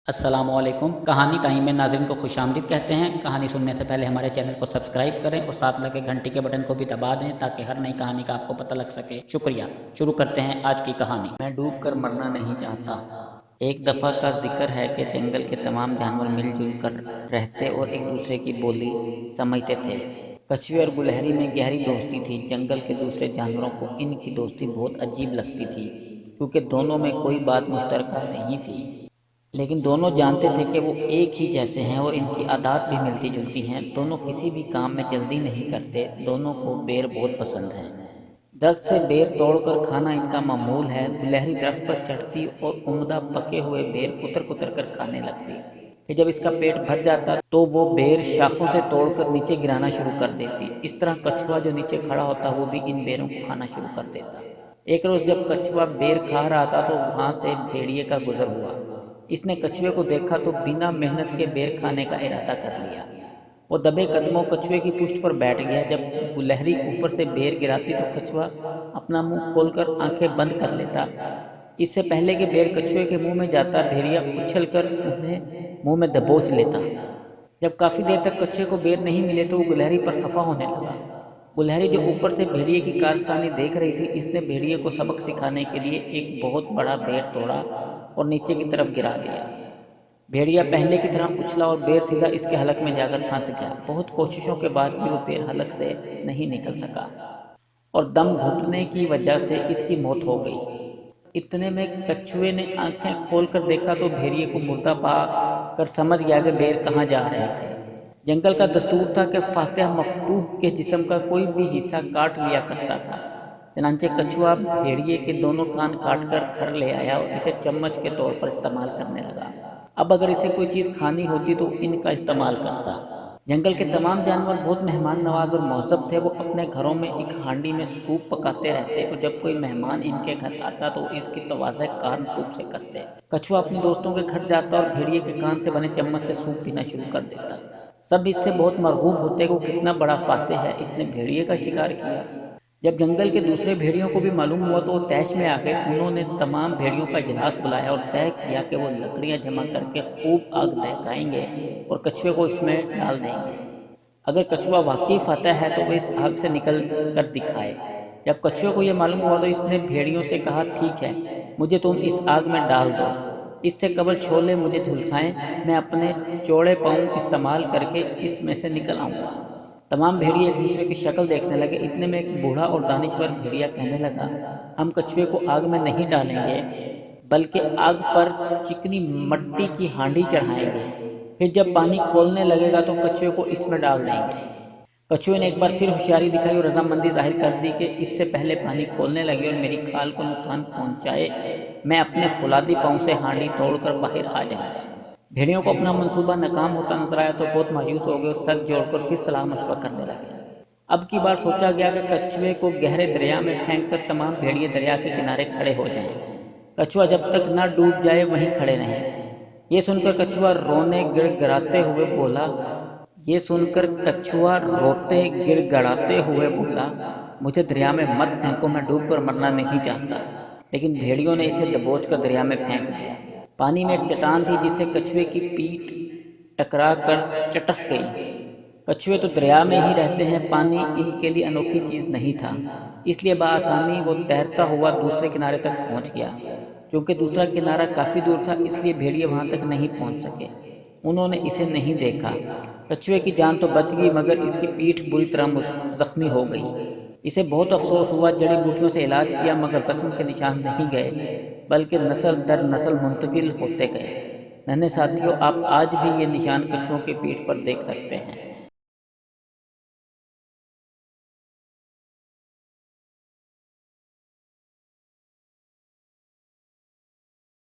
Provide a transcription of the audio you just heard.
السلام علیکم۔ کہانی ٹائم میں ناظرین کو خوش آمدید کہتے ہیں۔ کہانی سننے سے پہلے ہمارے چینل کو سبسکرائب کریں اور ساتھ لگے گھنٹی کے بٹن کو بھی دبا دیں تاکہ ہر نئی کہانی کا آپ کو پتہ لگ سکے۔ شکریہ۔ شروع کرتے ہیں آج کی کہانی۔ میں ڈوب کر مرنا نہیں چاہتا۔ ایک دفعہ کا ذکر ہے کہ جنگل کے تمام جانور مل جل کر رہتے اور ایک دوسرے کی بولی سمجھتے تھے۔ کچھوے اور گلہری میں گہری دوستی تھی۔ جنگل کے دوسرے جانوروں کو ان کی دوستی بہت عجیب لگتی تھی کیونکہ دونوں میں کوئی بات مشترکہ نہیں تھی، لیکن دونوں جانتے تھے کہ وہ ایک ہی جیسے ہیں اور ان کی عادات بھی ملتی جلتی ہیں۔ دونوں کسی بھی کام میں جلدی نہیں کرتے۔ دونوں کو بیر بہت پسند ہے۔ درخت سے بیر توڑ کر کھانا ان کا معمول ہے۔ گلہری درخت پر چڑھتی اور عمدہ پکے ہوئے بیر کتر کتر کر کھانے لگتی۔ پھر جب اس کا پیٹ بھر جاتا تو وہ بیر شاخوں سے توڑ کر نیچے گرانا شروع کر دیتی۔ اس طرح کچھوا جو نیچے کھڑا ہوتا وہ بھی ان بیروں کو کھانا شروع کر دیتا۔ ایک روز جب کچھوا بیر کھا رہا تھا تو وہاں سے بھیڑیے کا گزر ہوا۔ اس نے کچھوے کو دیکھا تو بنا محنت کے بیر کھانے کا ارادہ کر لیا۔ وہ دبے قدموں کچھوے کی پشت پر بیٹھ گیا۔ جب گلہری اوپر سے بیر گراتی تو کچھوا اپنا منہ کھول کر آنکھیں بند کر لیتا۔ اس سے پہلے کہ بیر کچھوے کے منہ میں جاتا، بھیڑیا اچھل کر انہیں منہ میں دبوچ لیتا۔ جب کافی دیر تک کچھوے کو بیر نہیں ملے تو وہ گلہری پر خفا ہونے لگا۔ گلہری جو اوپر سے بھیڑیے کی کارستانی دیکھ رہی تھی، اس نے بھیڑیے کو سبق سکھانے کے لیے ایک بہت بڑا بیر توڑا اور نیچے کی طرف گرا دیا۔ بھیڑیا پہلے کی طرح اچھلا اور بیر سیدھا اس کے حلق میں جا کر پھنس گیا۔ بہت کوششوں کے بعد بھی وہ بیر حلق سے نہیں نکل سکا اور دم گھٹنے کی وجہ سے اس کی موت ہو گئی۔ اتنے میں کچھوے نے آنکھیں کھول کر دیکھا تو بھیڑیے کو مردہ پا کر سمجھ گیا کہ بیر کہاں جا رہے تھے۔ جنگل کا دستور تھا کہ فاتح مفتوح کے جسم کا کوئی بھی حصہ کاٹ لیا کرتا تھا۔ چنانچہ کچھوا بھیڑیے کے دونوں کان کاٹ کر گھر لے آیا اور اسے چمچ کے طور پر استعمال کرنے لگا۔ اب اگر اسے کوئی چیز کھانی ہوتی تو ان کا استعمال کرتا۔ جنگل کے تمام جانور بہت مہمان نواز اور مہذب تھے۔ وہ اپنے گھروں میں ایک ہانڈی میں سوپ پکاتے رہتے اور جب کوئی مہمان ان کے گھر آتا تو اس کی توازہ کارن سوپ سے کرتے۔ کچھوا اپنے دوستوں کے گھر جاتا اور بھیڑیے کے کان سے بنے چمچ سے سوپ پینا شروع کر دیتا۔ سب اس سے بہت مرغوب ہوتے کہ وہ کتنا بڑا فاتح ہے، اس نے بھیڑیے کا شکار کیا۔ جب جنگل کے دوسرے بھیڑیوں کو بھی معلوم ہوا تو وہ طیش میں آ گئے۔ انہوں نے تمام بھیڑیوں کا اجلاس بلایا اور طے کیا کہ وہ لکڑیاں جمع کر کے خوب آگ دہکائیں گے اور کچھوے کو اس میں ڈال دیں گے۔ اگر کچھوا واقعی فاتح ہے تو وہ اس آگ سے نکل کر دکھائے۔ جب کچھوے کو یہ معلوم ہوا تو اس نے بھیڑیوں سے کہا، ٹھیک ہے، مجھے تم اس آگ میں ڈال دو، اس سے قبل شعلے مجھے جھلسائیں، میں اپنے چوڑے پاؤں استعمال کر کے اس میں سے نکل آؤں گا۔ تمام بھیڑیے ایک دوسرے کی شکل دیکھنے لگے۔ اتنے میں ایک بوڑھا اور دانشور بھیڑیا کہنے لگا، ہم کچھوے کو آگ میں نہیں ڈالیں گے بلکہ آگ پر چکنی مٹی کی ہانڈی چڑھائیں گے، پھر جب پانی کھولنے لگے گا تو کچھوے کو اس میں ڈال دیں گے۔ کچھوے نے ایک بار پھر ہوشیاری دکھائی اور رضامندی ظاہر کر دی کہ اس سے پہلے پانی کھولنے لگے اور میری کھال کو نقصان پہنچائے، میں اپنے فولادی پاؤں سے ہانڈی توڑ کر باہر آ جاؤں گا۔ بھیڑیوں کو اپنا منصوبہ ناکام ہوتا نظر آیا تو بہت مایوس ہو گئے اور سر جوڑ کر پھر صلاح مشورہ کرنے لگے۔ اب کی بار سوچا گیا کہ کچھوے کو گہرے دریا میں پھینک کر تمام بھیڑیے دریا کے کنارے کھڑے ہو جائیں۔ کچھوا جب تک نہ ڈوب جائے وہیں کھڑے رہیں۔ یہ سن کر کچھوا رونے گڑ گڑاتے ہوئے بولا مجھے دریا میں مت پھینکو، میں ڈوب کر مرنا نہیں چاہتا۔ لیکن بھیڑیوں نے اسے دبوچ کر دریا میں پھینک دیا۔ پانی میں ایک چٹان تھی جس سے کچھوے کی پیٹھ ٹکرا کر چٹک گئی۔ کچھوے تو دریا میں ہی رہتے ہیں، پانی ان کے لیے انوکھی چیز نہیں تھا، اس لیے بآسانی وہ تیرتا ہوا دوسرے کنارے تک پہنچ گیا۔ چونکہ دوسرا کنارہ کافی دور تھا اس لیے بھیڑیے وہاں تک نہیں پہنچ سکے۔ انہوں نے اسے نہیں دیکھا۔ کچھوے کی جان تو بچ گئی مگر اس کی پیٹھ بری طرح زخمی ہو گئی۔ اسے بہت افسوس ہوا، جڑی بوٹیوں سے علاج کیا مگر زخم کے نشان نہیں گئے بلکہ نسل در نسل منتقل ہوتے گئے۔ ننھے ساتھیو، آپ آج بھی یہ نشان کچھووں کی پیٹھ پر دیکھ سکتے ہیں۔